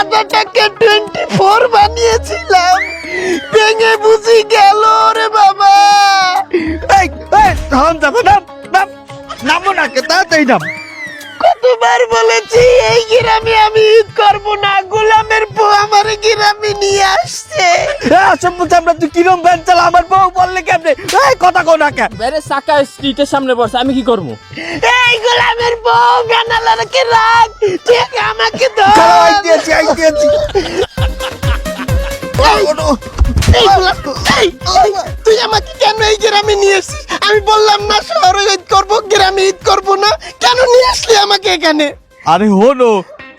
আদাটাকে 24 বানিয়েছিলাম, ভেঙে বুঝি গেল রে বাবা। এই থাম যাবে না, নামো না কে তাড়াতাড়ি নাম। কতবার বলেছি এই গ্রামে আমি ঈদ করব না, গোলামের বউ আমার গ্রামে নিয়ে আসছে। আসল বলতে আমরা তুই কিরম ভ্যান চালা, আমার বউ বললে কেমনে? এই কথা কো না কে? বাইরে চাকা স্ট্রিটের সামনে বসে, আমি কি করবো? এই গোলামের বউ গানালারকে রাখ, ঠিক আমাকে ধর। খারাপ আইতেছি। এই গোলাম, তুই আমাকে কেন এই গ্রামে নিয়ে এসেছিস? আমি বললাম না শহরে ঈদ করবো, গ্রামে ঈদ করবো না, কেন নিয়ে আসলি আমাকে এখানে? আরে হলো,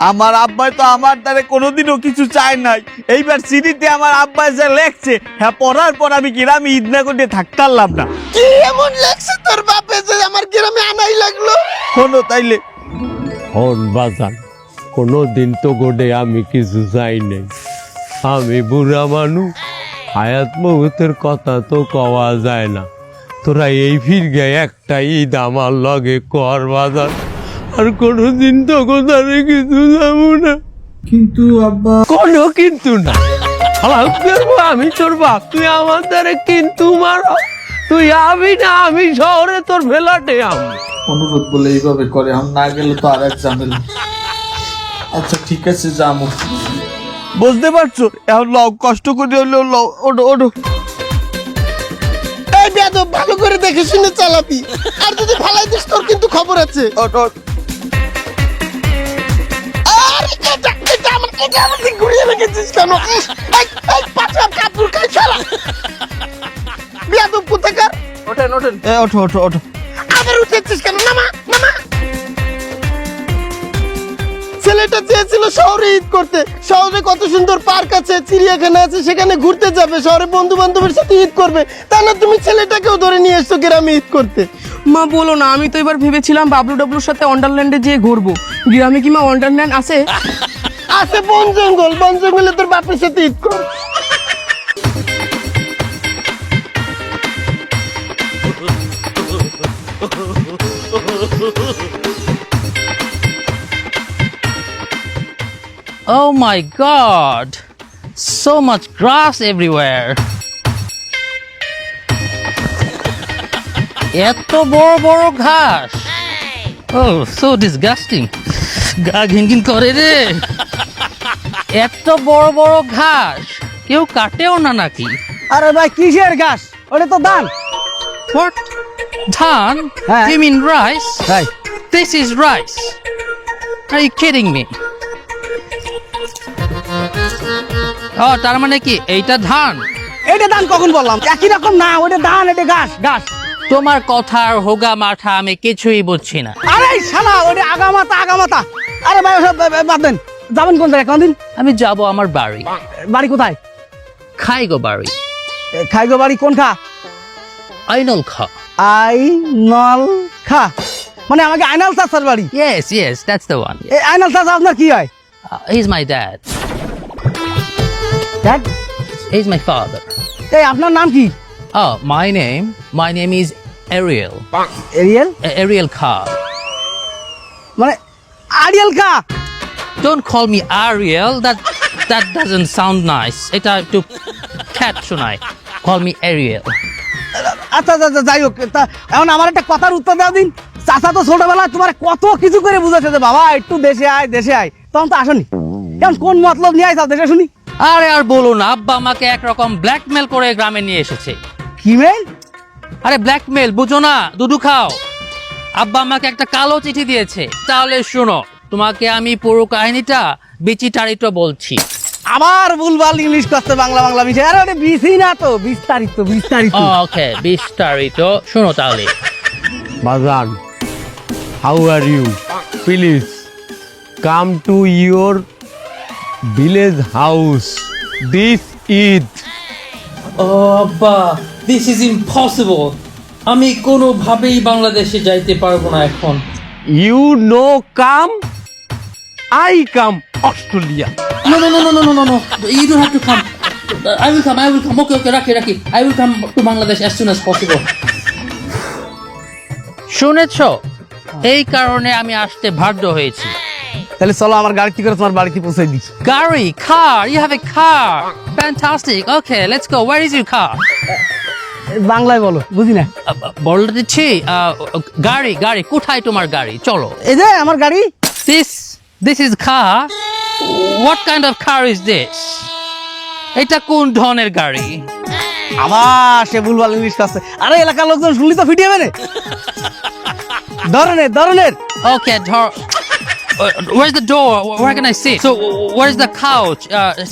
আমার আব্বাই তো আমার দ্বারা কোনোদিনও কিছু চায় নাই। এইবার সিডিতে আমার আব্বাই যা লেখছে, হ্যাঁ পড়ার পর আমি গ্রামে ঈদ না করে থাকতারলাম না। কি এমন লাগছে তোর বাপে যে আমার গ্রামে আনাই লাগলো? হলো তাইলে হন বাজান, কোনো দিন তো গোডে আমি কিছু চাই নাই। আমি বুড়া মানুষ, হায়াত মৌতের কথা তো কওয়া যায় না। তোরা এই ফিরগে একটা ঈদ আমার লগে কর বাজান, আর কোনো দিন তো কোথায় কিছু যাবো না। কিন্তু আব্বা। কোনো কিন্তু না, হালাল করবো আমি তোর বাপ, তুই আমার দ্বারা কিন্তু মারো। তুই আবি না, আমি শহরে তোর ফেলাটে আমি। অনুরোধ বলে এইভাবে করে, আমি না গেলে তো আর এক ঝামেলা। আচ্ছা ঠিক আছে, যাবো। বুঝতে পারছো? এখন লও, কষ্ট করে হলেও লও, ওঠো। এই বেয়াদব, ভালো করে দেখে শুনে চালাবি, আর যদি ফালাই দিস তোর কিন্তু খবর আছে। ওঠো। আরে এটা আমাকে ঘুরিয়ে রেখেছিস কেন? এই পাঁচা কাপড় খাই শালা বেয়াদব কোথাকার। ওঠেন। ওঠো। আবার উঠেছিস কেন? নামা। ছেলেটা চেয়েছিল শহরে ঈদ করতে, শহরে কত সুন্দর পার্ক আছে, চিড়িয়াখানা আছে, সেখানে ঘুরতে যাবে, শহরে বন্ধু বান্ধবের সাথে ঈদ করবে। তা না তুমি ছেলেটাকেও ধরে নিয়ে এসছো গ্রামে ঈদ করতে। মা বলো না, আমি তো এবার ভেবেছিলাম বাবলু ডাবলুর সাথে ওয়ান্ডারল্যান্ডে যেয়ে ঘুরবো। গ্রামে কি মা ওয়ান্ডারল্যান্ড আছে? আছে বন জঙ্গলে তোর বাপের সাথে ঈদ কর। Oh my god! So much grass everywhere. এত বড় বড় ঘাস। Oh, so disgusting. গা ঘিনঘিন করে রে। এত বড় বড় ঘাস কেউ কাটেও না নাকি? আরে ভাই কিসের ঘাস? ওটা তো ধান। What? ধান? হ্যাঁ। You mean rice? ভাই This is rice. Are you kidding me? তার মানে কি এইটা ধান? এটা ধান কখন বললাম? একই রকম না, ওটা ধান, এটা ঘাস। তোমার কথার হোগা মাঠা আমি কিছুই বুঝছি না। আরে শালা, ওটা আগামাতা। আরে ভাই ওসব বাদ দেন। যাবেন কোন জায়গায়? কোনদিন আমি যাব আমার বাড়ি। বাড়ি কোথায়? খাইগো বাড়ি। খাইগো বাড়ি কোন খা? আইনল খা। আইনল খা মানে আমাকে আইনাল চাচার বাড়ি? Yes, that's the one. এই আইনাল চাচা আপনার কি হয়? He's my dad. Dad? He's my father. এই আপনার নাম কি? Oh, my name is Ariel. Ariel? Ariel Kha. মানে আরিয়েল খা? Don't call me Ariel. That doesn't sound nice. এটা একটু cat শোনায়. Call me Ariel. আচ্ছা যাই হোক, তা এখন আমার একটা কথার উত্তর দাও দিন। চাচা তো ছোটবেলায় তোমার কত কিছু করে বুঝাচ্ছে যে বাবা একটু দেশে আয়, তখন তো আসনি। এখন কোন মতলব নিয়ে আইসাও দেশে শুনি? আরে আর বলো না, আব্বা আমাকে একরকম ব্ল্যাকমেল করে গ্রামে নিয়ে এসেছে। কি মেল? আরে ব্ল্যাকমেল বুঝো না? দুধু খাও। আব্বা আমাকে একটা কালো চিঠি দিয়েছে। তাহলে শোনো, তোমাকে আমি পুরো কাহিনীটা বিচিটারিত বলছি। আবার ভুলভাল ইংলিশ করতে বাংলা মিশে। আরে ওটা বিসি না তো, বিস্তারিত। ওকে, বিস্তারিত শোনো তাহলে। বাজান, how are you? Please come to your village house this Eid. আব্বা, দিস ইজ ইম্পসিবল। আমি কোনোভাবেই বাংলাদেশে যাইতে পারবো না এখন। You no come, I come Australia. No. You don't have to come. I will come. Okay, রাখি. I will come to Bangladesh as soon as possible. শুনেছ? এই কারণে আমি আসতে বাধ্য হয়েছি। তাহলে চলো আমার গাড়িতে করে তোমার বাড়িতে পৌঁছে দিচ্ছি। Gary, car. You have a car. Fantastic. Okay, let's go. Where is your car? বাংলায় বলো, বুঝি না। বলে দিচ্ছি গাড়ি কোথায় তোমার গাড়ি? চলো। এই যে আমার গাড়ি। This is car. What kind of car is this? এটা কোন ধরনের গাড়ি? আবার সে ভুলভাল ইংলিশ আছে। আরে এলাকার লোকজন শুনলি তো ফিটিয়ে যাবে। ধরনের Okay, where's the door? Where can I sit? So, where's the couch?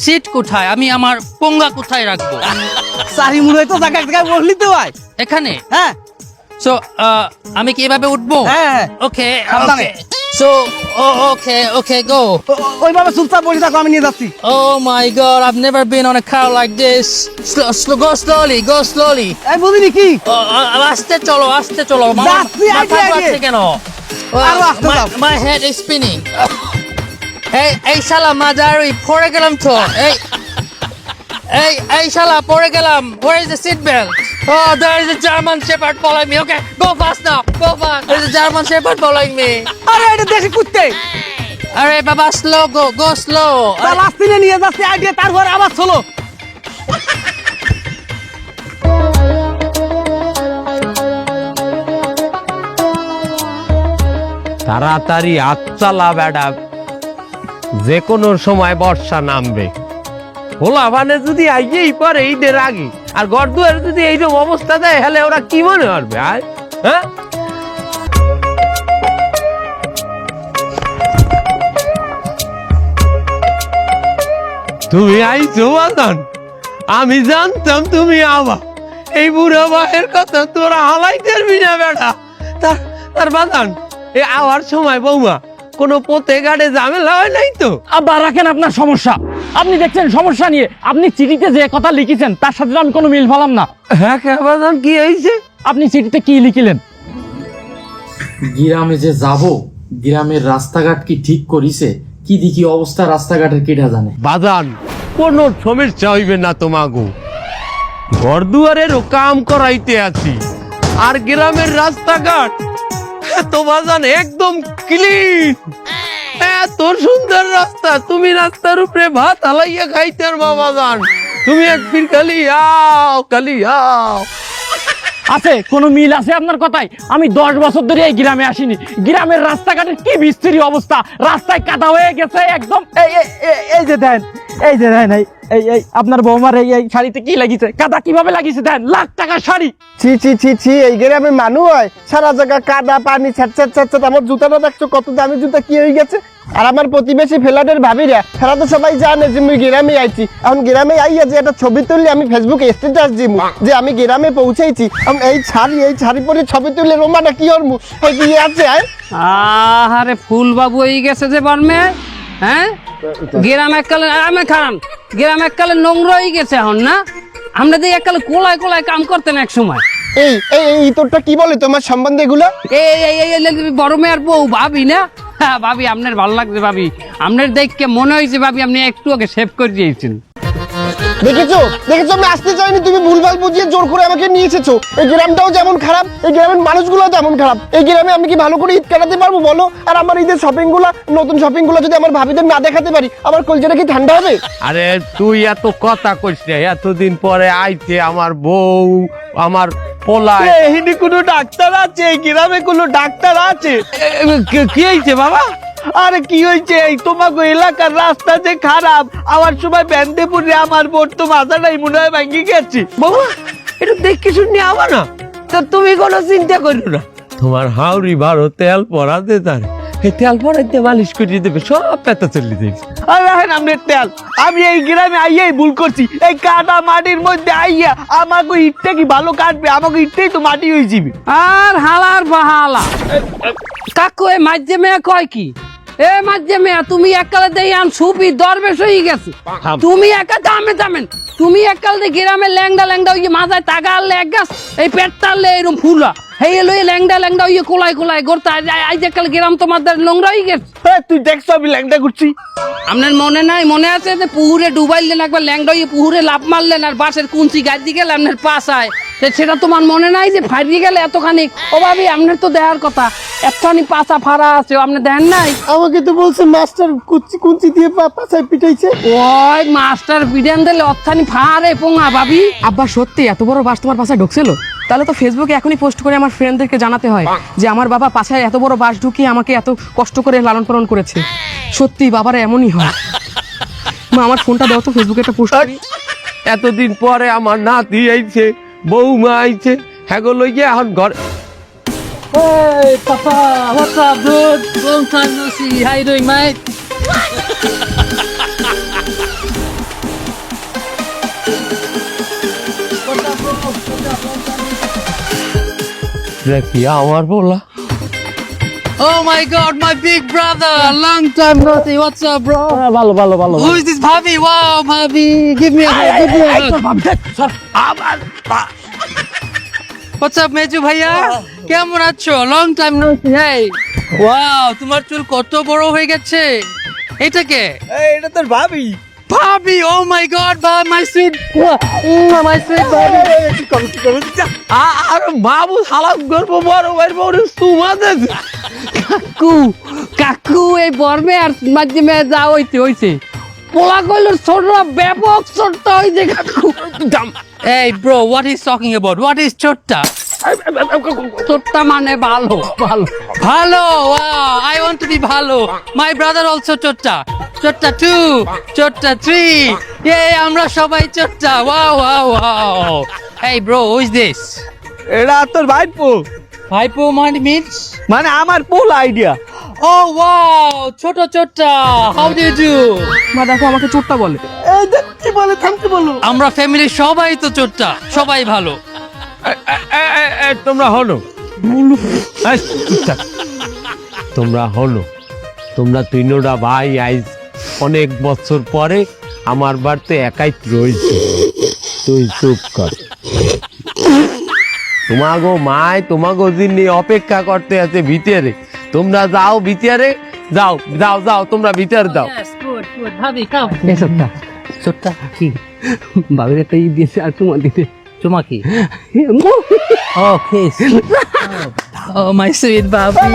Seat কোথায়? আমি আমার পোঙ্গা কোথায় রাখবো? সারি মুড়ে তো জায়গায় জায়গায় বসলি তো ভাই। এখানে? হ্যাঁ। So, আমি কি এভাবে উঠবো? হ্যাঁ। Okay, সাবধানে। So, okay, go. ওইভাবে চুপচাপ বসে থাকো, আমি নিয়ে যাচ্ছি। Oh my God, I've never been on a car like this. Go slowly. এই বুঝিনি কি? আস্তে চলো। যাচ্ছি, মাথা আগে। ঘুরছে কেন? আরো আস্তে যাও। My head is spinning. এই শালা মাজারি পড়ে গেলাম তো। এই শালা পড়ে গেলাম। Where is the seat belt? Oh, there is a German Shepherd following me. Okay, go fast now. Go fast. There is a German Shepherd following me. আরে এটা দেশি কুত্তে। আরে বাবা, slow go slow. তার লাস্টিনে নিয়ে যাচ্ছি আইডিয়া, তারপরে আবার চলো। তাড়াতাড়ি হাত চালা বেড়া, যে কোনো সময় বর্ষা নামবে। হোলা মানে যদি আইয়েই পারে ঈদের আগে, আর ঘর দুয়ারে যদি এইরকম অবস্থা দেয়, হলে ওরা কি মনে করবে? হ্যাঁ, তুমি আইছো বাজান, আমি জানতাম তুমি আবা। এই বুড়া ভাইয়ের কথা তোরা হালাই পারবি না বেটা। তার বাজান, এই আওয়ার সময় বৌমা কোনো পথে ঘাটে ঝামেলা হয় নাই তো? আব্বা রাখেন আপনার সমস্যা, আপনি দেখছেন সমস্যা নিয়ে। আপনি চিঠিতে যে কথা লিখেছেন তার সাথে আমি কোনো মিল পেলাম না। হ্যাঁ বাজান, কি হয়েছে? আপনি চিঠিতে কি লিখিলেন? গ্রামে যে যাব, গ্রামের রাস্তাঘাট কি ঠিক করিছে? কি দেখি অবস্থা রাস্তাঘাটের, কেটা জানে। বাজান, কোনো সমস্যা হইবে না তোমাগো। ঘর দুয়ারেরও কাম করাইতে আছি, আর গ্রামের রাস্তাঘাট তো বাজান একদম ক্লিন। এত সুন্দর রাস্তা, তুমি রাস্তার উপরে ভাত হালাইয়া খাইতে পারবা বাজান। তুমি একদিন খালি আও। আছে কোনো মিল আছে আপনার কথায়? আমি 10 বছর ধরে এই গ্রামে আসিনি। গ্রামের রাস্তাঘাটের কি বিস্তৃতি অবস্থা, রাস্তায় কাদা হয়ে গেছে একদম। এই যে দেন, এই আপনার বৌমার এই শাড়িতে কি লাগিয়েছে? কাদা কিভাবে লাগিয়েছে দেন, লাখ টাকার শাড়ি। ছি, এই গ্রামে মানুষ হয়? সারা জায়গা কাদা পানি ছ্যাট। আমার জুতাটা দেখছো, কত দামি জুতা, কি হয়ে গেছে? আর আমার প্রতিবেশী ফ্ল্যাটের ভাবিরা, তারা তো সবাই জানে যে আমি গ্রামে আইছি। এখন গ্রামে আইয়া যে একটা ছবি তুললে আমি ফেসবুকে স্ট্যাটাস দিব যে আমি গ্রামে পৌঁছেছি। এই শাড়ি পরে ছবি তুললে রোমাটা কি হরমু, কি আছে? আরে ফুল বাবু হয়ে গেছে যে বর্মে। হ্যাঁ, গ্রাম এককালে গ্রাম এককালে নোংরা হয়ে গেছে এখন না। আমরা তো এককালে কোলায় কাম করতেন এক সময়। এই তোরটা কি বলে তোমার সম্বন্ধে এগুলো? এই বড় মেয়ের বউ ভাবি না? হ্যাঁ ভাবি, আপনার ভালো লাগছে ভাবি। আপনার দেখকে মনে হয়েছে ভাবি আপনি একটু আগে সেভ করে দিয়েছেন। দেখেছো আমি আসতে চাইনি, তুমি ভুলভাল বুঝিয়ে জোর করে আমাকে নিয়ে এসেছো। এই গ্রামটাও যেমন খারাপ, এই গ্রামের মানুষগুলো তেমন খারাপ। এই গ্রামে আমি কি ভালো করে ঈদ কাটাতে পারবো বলো? আর আমার ঈদের নতুন শপিং গুলো যদি আমার ভাবিদের না দেখাতে পারি, আমার কলজাটা কি ঠান্ডা হবে? আরে তুই এত কথা কইস না, এতদিন পরে আইছে আমার বউ, আমার পোলায়। এখানে কোনো ডাক্তার আছে? এই গ্রামে কোনো ডাক্তার আছে? কি হয়েছে বাবা? আরে কি হয়েছে? এই তোমাকে এলাকার রাস্তা যে খারাপ, আমার সময় ব্যান্ডে পড়ে আমার বোট তো মাথাটাই মনে হয় ভেঙে গেছে। বাবা, এটা দেখে শুনে আবা না, তা তুমি কোনো চিন্তা করো না। তোমার হাওড়ি বারো তেল পরাতে তার, এই তেল পরাইতে মালিশ করে দেবে, সব পেতা চলে দেবে। আর রাখেন আপনার তেল, আমি এই গ্রামে আইয়াই ভুল করছি। এই কাদা মাটির মধ্যে আইয়া আমাকে ইটটা কি ভালো কাটবে? আমাকে ইটটাই তো মাটি হয়ে যাবে। আর হালার বাহালা কাকু, এ মাধ্যমে কয় কি? এ মাধ্যমে তুমি এককালে দেই আন সুপি দরবেশ হয়ে গেছে। তুমি একা দামেন তুমি এককালে গ্রামে ল্যাংডা ওই মাথায় টাকা আনলে এক গাছ, এই পেট টানলে এরকম ফুলা হেই এলো ল্যাংডা ওই কোলায় গড়তে আজ এককালে গ্রাম তোমাদের নোংরা হয়ে গেছে। তুই দেখছো আমি ল্যাংডা করছি? আপনার মনে নাই? মনে আছে যে পুকুরে ডুবাইলেন একবার ল্যাংডা পুকুরে লাভ মারলেন, আর বাসের কুঞ্চি গাছ দিয়ে গেলে আপনার পাশায় সেটা তোমার মনে নাই যে ফাইরিয়ে গেলে এতখানি? ও ভাবি আপনার তো দেখার কথা, এতখানি পাছা ফাড়া আছে, আপনি দেখেন নাই? আমাকে তো বলছে মাস্টার কুঞ্চি দিয়ে পাছায় পিটাইছে। ওই মাস্টার বিরিয়ান দিলে অত্থানি ফাড়ে পোঙা ভাবি। আব্বা সত্যি এত বড় বাস তোমার পাশায় ঢুকছিল? তাহলে তো ফেসবুকে এখনই পোস্ট করে আমার ফ্রেন্ডদেরকে জানাতে হয় যে আমার বাবা পাশায় এত বড় বাস ঢুকিয়ে আমাকে এত কষ্ট করে লালন পালন করেছে। সত্যি বাবারা এমনই হয়। মা আমার ফোনটা দাও তো, ফেসবুকে একটা পোস্ট করি। এতদিন পরে আমার নাতি আইছে, বৌমা আইছে, হ্যাঁ গো লইয়া এখন ঘর। Hey, Papa, what's up, dude? Long time no see. How you doing, mate? দেখি আমার বলা। Oh my God, my big brother! Long time no see. What's up, bro? ভালো ভালো ভালো Who is this Bobby? Wow, Bobby! Give me a hug. Give me a hug. What's up, Meju bhaiya? কেমন আছো? Long time no see. Hey. Wow, তোমার চুল কত বড় হয়ে গেছে। এটা কে? এটা তোর ভাবি। Bobby! Oh my God, Bob, my sweet, my sweet Bobby. আর বাবু সালাম করবো বড় ভাই বড় তোমাদের। কাকু কাকু এই বর্মে আর মাধ্যমে যা হইছে পোলা কইল ছোটরা ব্যাপক ছোট হইছে কাকু। Hey, bro, what he's talking about? What is chotta? ছোটটা মানে ভালো ভালো। Bhalo! Wow, I want to be bhalo. My brother also chotta. Chotta 2, chotta 3. Yeah, আমরা সবাই chotta. Wow, wow, wow. Hey, bro, who is this? এটা তোর ভাইপো, Hypo means? মানে আমার ফুল idea. Oh, wow, chotta chotta. How do you do? মা দেখো আমাকে চোটটা বলে। এই দেখ কি বলে, থামতে বলো। আমরা ফ্যামিলি সবাই তো chotta. সবাই ভালো। তোমরা হলো তোমরা হলো তোমরা তিনোটা ভাই আইজ অনেক বছর পরে আমার বাড়িতে একাই রয়েছে। তুই চুপ কর। তোমাগো মায় তোমাগো যিনি অপেক্ষা করতে আছে ভিতরে। তোমরা যাও ভিতরে, যাও যাও যাও তোমরা ভিতরে যাও। Yes, good, good. Bobby, come. এ ছোটটা Chotta. কি বাবির একটা ই দিয়েছে আর তোমার দিতে। Chuma ki? Oh, kiss. Oh, my sweet Bobby.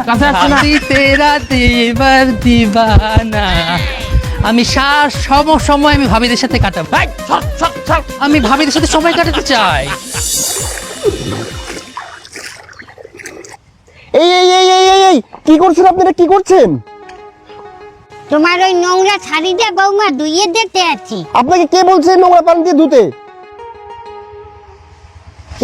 Bobby tera divar divana. আমি সময় আমি ভাবিদের সাথে কাটাবো। আমি ভাবিদের সাথে সময় কাটাতে চাই। এই এই এই এই এই এই কি করছেন আপনারা, কি করছেন? তোমার ওই নোংরা শাড়ি দিয়ে বৌমা ধুইয়ে দিতে আছি। আপনাকে কে বলছে নোংরা পানি দিয়ে ধুতে?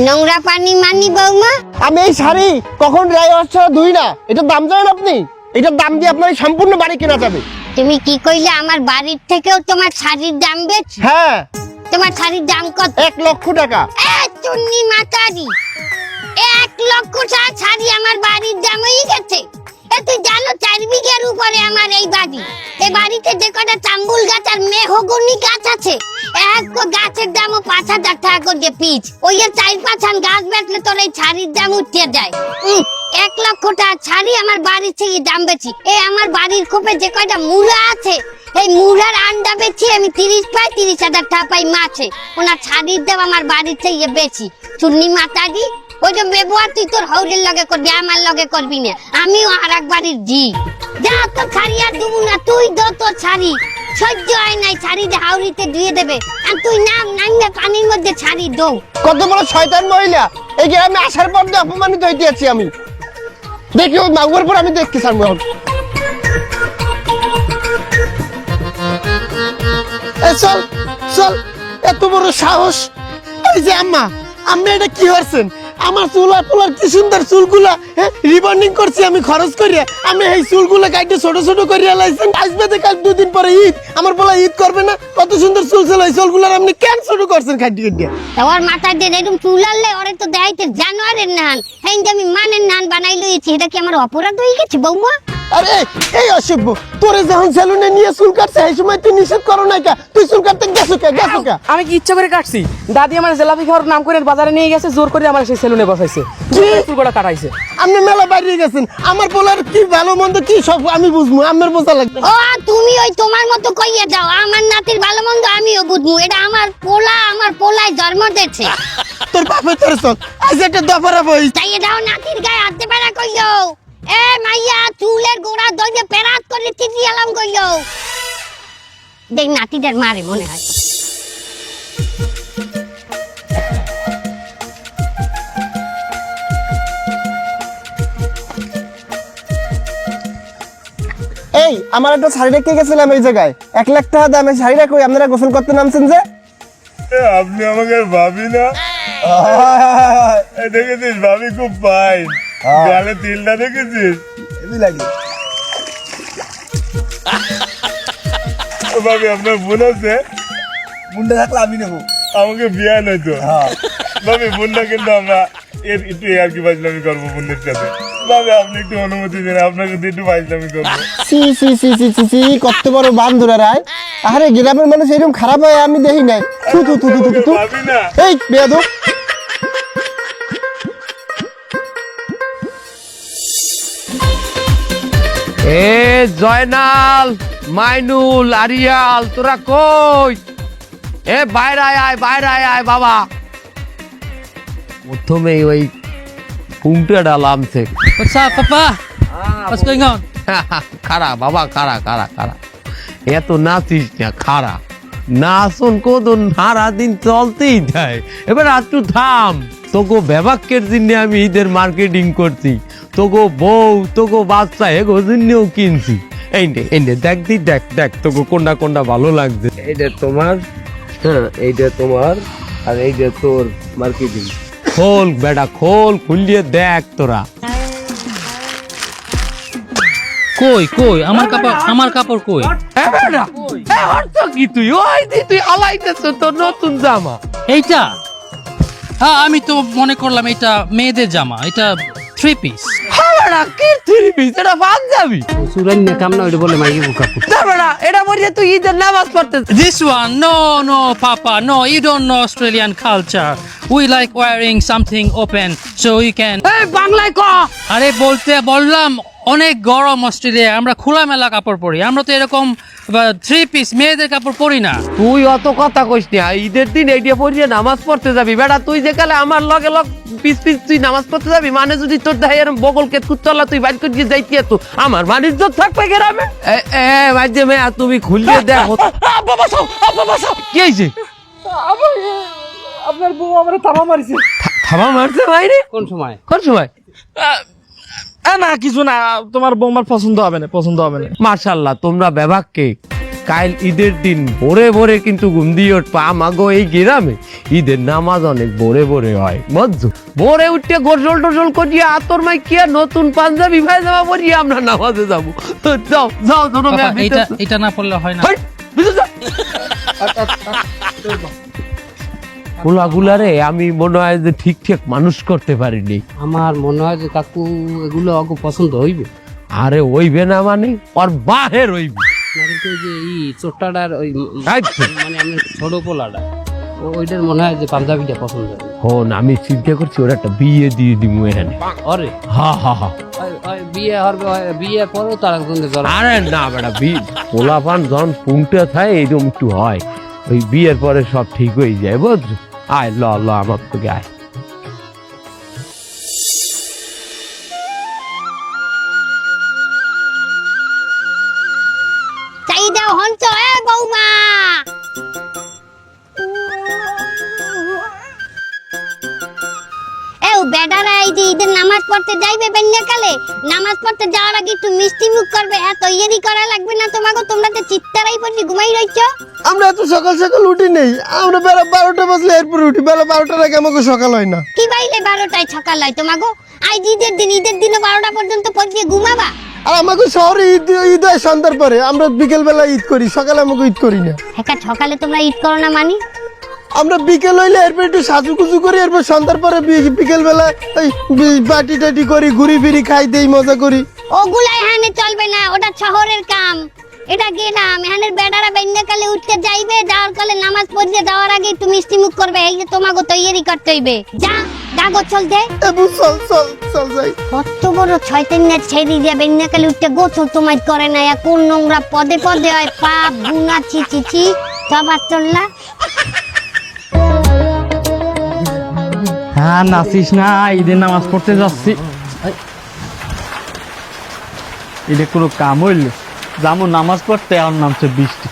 নোংরা পানি মানি বৌমা? আমি এই শাড়ি কখন রায় ছাড়া ধুই না। এটার দাম জানেন আপনি? এটার দাম দিয়ে আপনার এই সম্পূর্ণ বাড়ি কেনা যাবে। তুমি কি কইলে আমার বাড়ির থেকেও তোমার শাড়ির দাম বেশি? হ্যাঁ, তোমার শাড়ির দাম কত? 1 লক্ষ টাকা। চুন্নি মাতারি, 1 লক্ষ টাকা শাড়ি আমার বাড়ির দাম হয়ে গেছে। তুই জানো 4 বিঘার উপরে আমার এই বাড়ি। এই বাড়িতে যে কটা তাম্বুল গাছ আর মেহগনি গাছ আছে, এক গাছের দামও 5,000 টাকা করে পিস। ওই 4-5 গাছ বেচলে তোর এই শাড়ির দাম উঠে যায়। 1 লক্ষ টাকা শাড়ি আমার বাড়ির থেকে দাম বেশি। এই আমার বাড়ির খোপে যে কয়টা মুড়া আছে, এই মুড়ার আন্ডা বেচি আমি 30,000 টাকা পাই মাছে। ওনার শাড়ির দাম আমার বাড়ির থেকে বেশি। চুন্নি মাতারি, ওই যে বেবুয়া তুই তোর হৌরের লগে করবি, আমার লগে করবি না। আমিও আর এক বাড়ির জি। যা তো ছাড়ি আর দেবো না, তুই দো তোর ছাড়ি। সহ্য হয় নাই ছাড়ি যে হাওড়িতে ধুয়ে দেবে, আর তুই নামে পানির মধ্যে ছাড়ি দো। কত বড় শয়তান মহিলা! এই গ্রামে আসার পর দিয়ে অপমানিত হইতে আছি আমি। দেখি ওই মাগুয়ার পর আমি দেখতে চাই। চল চল, এত বড় সাহস! এই যে আম্মা, আম্মা এটা কি করছেন? আমার চুলার কি সুন্দর চুলগুলা রিবন্ডিং করছি আমি খরচ করিয়া। আমি এই চুলগুলা কাটে ছোট ছোট করিয়া লাইছেন। আসবে তো কাল 2 দিন পরে ঈদ, আমার বলা ঈদ করবে না? কত সুন্দর চুল ছিল এই চুলগুলার, আপনি কেন ছোট করছেন কাটিয়ে কাটিয়ে? ওর মাথায় দিয়ে এরকম চুলালে ওরে তো দেখাইতে জানোয়ারের নান। হ্যাঁ আমি মানের নান বানাই লইছি, এটা কি আমার অপরাধ হয়ে গেছে বৌমা? আরে এই অসভ্য, তোরে যখন সেলুনে নিয়ে চুল কাটছে এই সময় তুই নিষেধ করো না কা? তুই চুল কাটতে গেছো কা? আমি কি ইচ্ছা করে কাটছি? দাদি আমার জেলাপি খাওয়ার নাম করে বাজারে নিয়ে গেছে, জোর করে আমার সেই সেলুনে বসাইছে, চুলটা কাটাইছে। আপনি মেলা বাইরে গেছেন, আমার পোলার কি ভালো মন্দ কি সব আমি বুঝবো, আমার বোঝা লাগবে। ও তুমি ওই তোমার মতো কইয়া যাও, আমার নাতির ভালো মন্দ আমিও বুঝবো। এটা আমার পোলায় জন্ম দিয়েছে। তোর বাপের তোর চল আজ একটা দফারা বই। তাই এটাও নাতির গায়ে হাতে পেরা কইলো, এ মাইয়া চুলের গোড়া দইয়ে পেরাত করে চিচিয়ালাম কইলো। দেখ নাতিদের মারে মনে হয়। এই আমার একটা শাড়ি রেখে গেছিলাম এই জায়গায়, 1 লাখ টাকা দামে শাড়িটা কই আপনারা গোসল করতে নামছেন যে? আপনি আমাকে ভাবি না? দেখেছিস ভাবি খুব ফাইন, গালে তিলটা দেখেছিস? ভাবি আপনার বোন আছে? মুন্ডা থাকলে আমি নেবো। আমাকে বিয়ে নয়তো ভাবি, বোনটা কিন্তু আমরা একটু আর কি ফাইজলামি করবো বোনের সাথে। ভাবি আপনি একটু অনুমতি দেন, আপনাকে দিয়ে একটু ফাইজলামি করবো। সি সি সি সি সি সি কত বড় বান্ধুরা রায়। আরে গ্রামের মানুষ এরকম খারাপ হয় আমি দেখি নাই। তু তু তু তু তু ভাবি না, এই বেয়াদব। এ জয়নাল, মাইনুল, আরিয়াল, তোরা কই? এ বাইরে আয় বাবা। প্রথমে ওই পুংটা ডালামছে। What's up, Papa? What's going on? খারা বাবা, খারা। এত নাচিস না, খারা নাচন কোদন সারা দিন চলতেই যায়। এবার একটু থাম। তোকে ব্যবাক্যের জন্য আমি ঈদের মার্কেটিং করছি, তোকে বউ তোকে বাচ্চা এগো জন্যও কিনছি। এই নে দেখ তোকে কোনটা ভালো লাগছে। এইটা তোমার, হ্যাঁ এইটা তোমার, আর এইটা তোর মার্কেটিং। খোল বেটা খোল, খুলিয়ে দেখ তোরা। কই আমার কাপড় কই? কি তুই তুই আলাইতেছ তোর নতুন জামা? এইটা? হ্যাঁ আমি তো মনে করলাম এটা মেয়েদের জামা, এটা 3 piece। কি 3 piece? এটা পাঞ্জাবি। সুরান্না কামনা ওইটা বলে মাইকে বুকা। এটা বলিয়ে তুই ঈদের নামাজ পড়তে। This one, no, Papa, no, you don't know Australian culture. We like wearing something open so you can. এই বাংলায় ক। আরে বললাম অনেক গরম অস্ট্রেলিয়া, আমরা খোলামেলা কাপড় পরি, আমরা তো এরকম 3 piece মেয়েদের কাপড় পরি না। তুই অত কথা কইস না, ঈদের দিন এইটা পড়িয়ে নামাজ পড়তে যাবি বেটা। তুই যে কালে আমার লগে পিস তুই নামাজ পড়তে যাবি, মানে যদি তোর দাই এরকম বগল কেত কুচলা তুই বাইর করে যাইতি তো আমার মানির জোর থাকবে গ্রামে। মাঝে মেয়া তুমি খুললে দেখো। কি হয়েছে? আপনার বউ আমার থামা মারিছে। থামা মারছে বাইরে? কোন সময়? না কিছু না, তোমার বৌমার পছন্দ হবে না। মাশাআল্লাহ, তোমরা বেবাককে কাল ঈদের দিন ভোরে কিন্তু ঘুম দিয়ে উঠবা। আমাগো এই গ্রামে ঈদের নামাজ অনেক ভোরে হয়, বুঝছো? ভোরে উঠে গোসল টোসল করিয়া আতর মাইকিয়া নতুন পাঞ্জাবি পায়জামা পরিয়া আমরা নামাজে যাবো। যাও বাবা, এটা না পড়লে হয় না। গুলারে আমি মনে হয় যে ঠিক মানুষ করতে পারিনি। আমার মনে হয় যে কাকু এগুলো অগো পছন্দ হইবে। আরে হইবে না মানে ওর বাহের হইবে না, কিন্তু ওই যে চোট্টাটার ওই মানে আমি ছোট পোলাটা ওইটার মনে হয় যে পাঞ্জাবিটা পছন্দ হবে। হন আমি চিন্তা করছি ওর একটা বিয়ে দিয়ে দিব এখানে। আরে হা বিয়ে হবে, বিয়ে পরেও তার একজন। আরে না বেটা, পোলাপান যখন পুংটা থাকে এইরকম একটু হয়, ওই বিয়ের পরে সব ঠিক হয়ে যায়, বুঝছো? আয় ল আমার তোকে আয়। চাই দাও হঞ্চ, এ বৌমা বেডারা এই যে ঈদের নামাজ পড়তে যাইবে বেন্যাকালে, নামাজ পড়তে যাওয়ার আগে একটু মিষ্টি মুখ করবে। হ্যাঁ তৈরি করা লাগবে না তোমাকে, তোমরা তো চিত্তারাই পড়ি ঘুমাই রইছো। আমরা এত সকাল উঠি নেই, আমরা বেলা 12টা বাজলে এরপরে উঠি। বেলা 12টার আগে আমাকে সকাল হয় না। কি বাইলে 12টায় সকাল হয় তোমাকে? আজ ঈদের দিনে 12টা পর্যন্ত পড়িয়ে ঘুমাবা। আর আমাকে শহরে ঈদ হয় সন্ধ্যার পরে, আমরা বিকেল বেলা ঈদ করি, সকালে আমাকে ঈদ করি না। হ্যাঁ সকালে তোমরা ঈদ করো না মানে? আমরা বিকেল হইলে এরপর একটু সাজুকুজু করি, এরপর সন্ধ্যার পরে বিকেল বেলা পার্টি টাটি করি, ঘুরি ফিরি খাই দেই, মজা করি। ওগুলা এখানে চলবে না, ওটা শহরের কাম। এটা গ্রাম, এখানের বেড়ারা বেন্যা কালে উঠতে যাইবে, যাওয়ার কালে নামাজ পড়তে যাওয়ার আগে তুমি মিষ্টি মুখ করবে, এই যে তোমাকে তৈরি করতে হইবে। যা ডাগো চল দে। এবু চল চল চল যাই। কত বড় ছয়তান্না ছেড়ে দিয়ে বেন্যা কালে উঠতে গোছল তোমায় করে না, কোন নোংরা পদে পদে হয়, পাপ গুনাহ, ছি ছি ছি। বাবা চললা। হ্যাঁ নাচিস না, ঈদের নামাজ পড়তে যাচ্ছি। এটা কোনো কাম হইল? যেমন নামাজ পড়তে আর নামছে বৃষ্টি।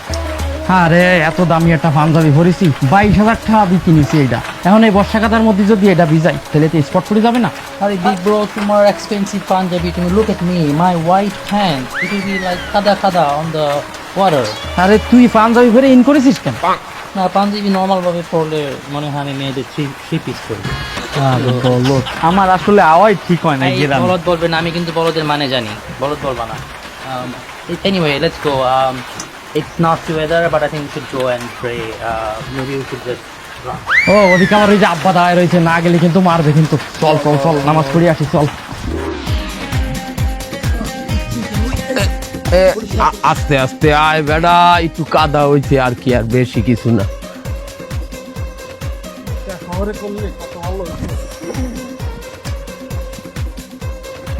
আরে এত দামি একটা পাঞ্জাবি ভরেছি, 22,000 টাকা দিয়ে কিনেছি এইটা। এখন এই বর্ষাকাতার মধ্যে যদি এটা ভিজাই তাহলে তো স্পট পড়ে যাবে না? আরে বিগ ব্রো, তোমার এক্সপেন্সিভ পাঞ্জাবি, তুমি look at me, my white hand, it will be like খাদা খাদা অন দ্য ওয়াটার। আরে তুই পাঞ্জাবি ভরে ইন করেছিস কেন? না, পাঞ্জাবি নর্মাল ভাবে পরলে মনে হয় আমি মেয়েদের থ্রি পিস করি। আমার আসলে আওয়াজ ঠিক হয় না। বলদ বলবে না, আমি কিন্তু বলদের মানে জানি, বলদ বলবা না। Anyway, let's go. It's not the weather, but I think we should go and pray. Maybe we should just run. ও ওদিকে আমার ওই যে আব্বা দাঁড়ায় রয়েছে, না গেলে কিন্তু মারবে কিন্তু। চল চল চল, নামাজ পড়ে আসি চল। আস্তে আস্তে আয় বেড়া, একটু কাদা হয়েছে আর কি, আর বেশি কিছু না।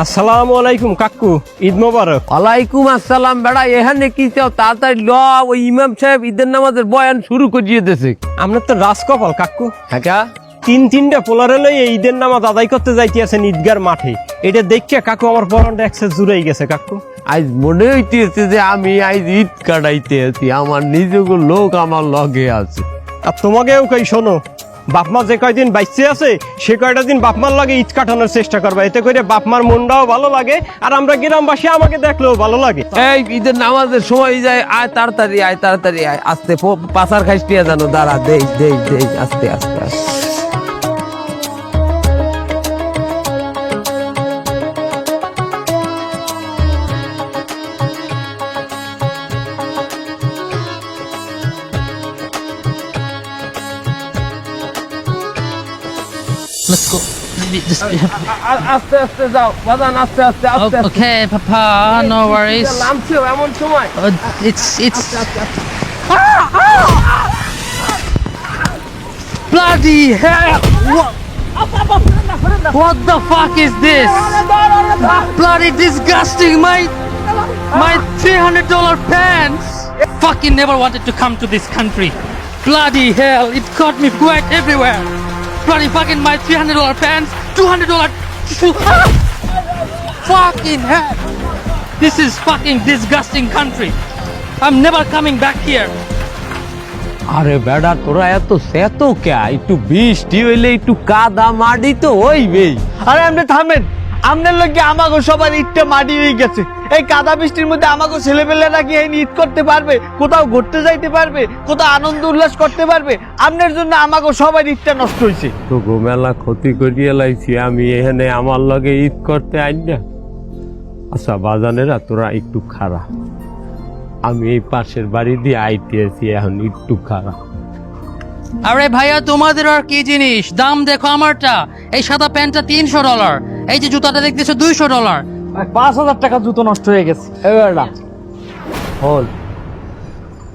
আসসালামু আলাইকুম কাকু, ঈদ মোবারক। ওয়ালাইকুম আসসালাম। বেড়া এখানে কি চাও? তাড়াতাড়ি ল, ওই ইমাম সাহেব ঈদের নামাজের বয়ান শুরু করিয়ে দিয়েছে। আপনার তো রাজকপাল কাকু। হ্যাঁ, তিনটা পোলারে লই এই ঈদের নামাজ আদায় করতে যাইতে আছেন ঈদগার মাঠে। এটা দেখে কাকু আমার পরানটা এক্সেস জুড়াই গেছে কাকু। আজ মনে হইতেছে যে আমি আজ ঈদ কাটাইতে আছি, আমার নিজেকে লোক আমার লগে আছে। আর তোমাকেও কই শোনো, বাপমা যে কয়দিন বাইচে আছে সে কয়টা দিন বাপমার লাগে ঈদ কাটানোর চেষ্টা করবা, এতে করে বাপমার মনটাও ভালো লাগে আর আমরা গ্রামবাসী আমাকে দেখলেও ভালো লাগে। এই ঈদের নামাজের সময় যায়, আয় তাড়াতাড়ি আয়, তাড়াতাড়ি আয়। আস্তে পাচার খাইস নিয়ে জানো, দাঁড়া, দেই দেই দেই, আস্তে আস্তে আস্তে। Let's go. আস্তে আস্তে যাও বাজান, আস্তে আস্তে আস্তে। Okay, Papa, no worries. নামছে এমন সময়। It's bloody hell! What the fuck is this? Bloody disgusting! My $300 pants. Fucking never wanted to come to this country. Bloody hell! It caught me wet everywhere. Bloody fucking my $300 pants, $200. Fucking hell! This is fucking disgusting country. I'm never coming back here. আরে বেড়া তোরা এত সেতো কে? একটু বৃষ্টি হইলে একটু কাদা মাটি তো হইবেই। আরে আপনি থামেন, আপনার লোকে আমাকে সবার ঈদটা মাটি হয়ে গেছে। এই কাদা বৃষ্টির মধ্যে আমাকে ছেলেপেলেরা কি এই ঈদ করতে পারবে? কোথাও ঘুরতে যাইতে পারবে? কোথাও আনন্দ উল্লাস করতে পারবে? আপনার জন্য আমাকে সবার ঈদটা নষ্ট হয়েছে। তো মেলা ক্ষতি করিয়ে লাইছি আমি এখানে আমার লগে ঈদ করতে আই না। আচ্ছা বাজানেরা তোরা একটু খারাপ, আমি এই পাশের বাড়ি দিয়ে আইতে আছি, এখন একটু খারাপ। আরে ভাইয়া তোমাদের আর কি জিনিস, দাম দেখো আমারটা। এই সাদা প্যান্টটা $300, এই যে জুতাটা দেখতেছো $200। 5,000 টাকা জুতো নষ্ট হয়ে গেছে। এবারটা হল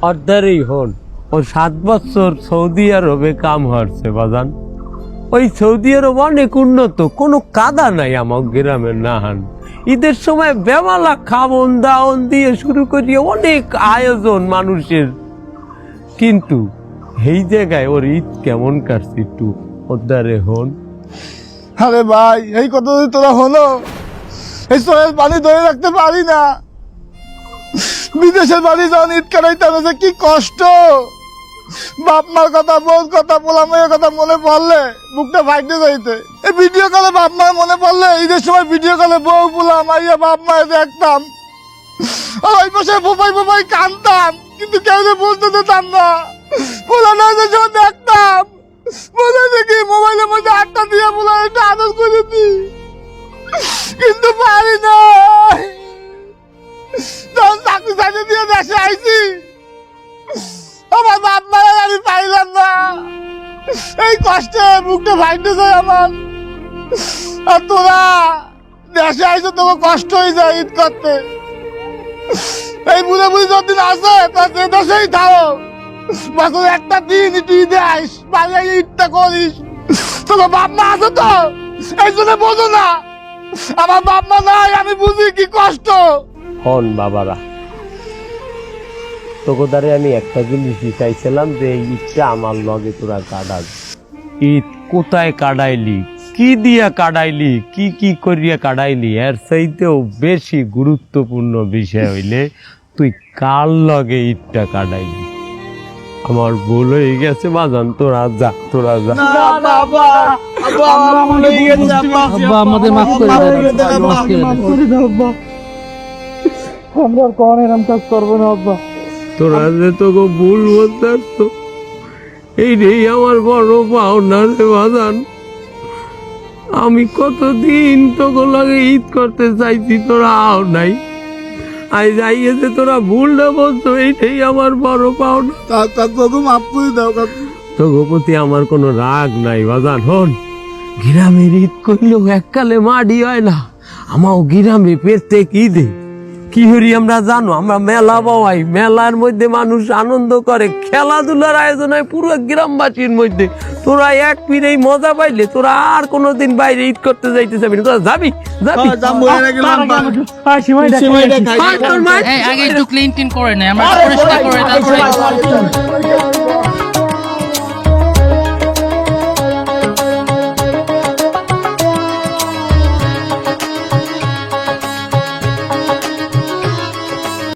অর্ধারই হল। ও 7 বছর সৌদি আরবে কাম হচ্ছে বাজান। ওই সৌদি আরব অনেক উন্নত, কোনো কাদা নাই আমার গ্রামের নাহান। ঈদের সময় বেমালা খাবন দাওন দিয়ে শুরু করিয়ে অনেক আয়োজন মানুষের, কিন্তু এই জায়গায় ওর ঈদ কেমন কাটছে একটু অর্ধারে হন। আরে ভাই, এই কত তোরা হলো, এই চোখের পানি ধরে রাখতে পারি না। বিদেশের বাড়ি যখন ঈদ কাটাইতে হবে কি কষ্ট। বাপ মার কথা, বউর কথা, পোলা মেয়ের কথা মনে পড়লে বুকটা ফাইটে যাইতে। এই ভিডিও কলে বাপ মার মনে পড়লে ঈদের সময় ভিডিও কলে বউ পোলা মাইয়া বাপ মায়ের দেখতাম, আর ওই পাশে বোপাই বোপাই কানতাম, কিন্তু কেউ যে বুঝতে দিতাম না। পোলা না সময় দেখতাম মনে দেখি মোবাইলের মধ্যে আটটা দিয়ে পোলা একটা আদর করে দিই, কিন্তু পারি না। যখন চাকরি চাকরি দিয়ে দেশে আইছি আমার বাপ মারা আমি পাইলাম না। এই কষ্টে বুকটা ফাইটে যায় আমার। আর তোরা দেশে আইসো তোমার কষ্ট হয়ে যায় ঈদ করতে। এই বুঝে বুঝে যতদিন আসে তার যে দেশেই থাকো, বছর একটা দিন একটু ঈদে আইস, বাইরে ঈদটা করিস। তোমার বাপ মা আছে তো, এই জন্য বোঝো না। আমার বাপ মা নাই, আমি বুঝি কি কষ্ট। হন বাবারা, তোকে দ্বারে আমি একটা জিনিসই চাইছিলাম যে এই ঈদটা আমার লগে তোরা কাটাস। ঈদ কোথায় কাটাইলি, কি দিয়া কাটাইলি, কি করিয়া কাটাইলি, এর চাইতেও বেশি গুরুত্বপূর্ণ বিষয় হইলে তুই কার লগে ঈদটা কাটাইলি। আমার ভুল হয়ে গেছে বাজান, তোরা যা। আব্বা আমাদের মাফ করে দেন, মাফ করে দেন। আমরা আর কখন এরম কাজ করবো না আব্বা। তোরা যে তোকে ভুল বলতে এইটাই আমার বড় পাওনা রে বাজান। আমি কতদিন তোকে লাগে ঈদ করতে চাইছি, তোরা আও নাই। আই যাইয়ে যে তোরা ভুল না বলতো, এইটাই আমার বড় পাওনা। কাকু মাফ করে দাও কাকু। তোকে প্রতি আমার কোনো রাগ নাই বাজান। হন, গ্রামের ঈদ করলেও এককালে মাডি হয় না। আমার গ্রামে প্রত্যেক ঈদে কি হরি আমরা জানো, আমরা মেলা বাওয়াই, মেলার মধ্যে মানুষ আনন্দ করে, খেলাধুলার আয়োজন হয় পুরো গ্রামবাসীর মধ্যে। তোরা এক পিড়েই মজা পাইলে তোরা আর কোনোদিন বাইরে ঈদ করতে যাইতে যাবি না। তোরা যাবি যাবি আগে একটু ক্লিন টিন করে নেয়, আমরা পরিষ্কার করে তারপরে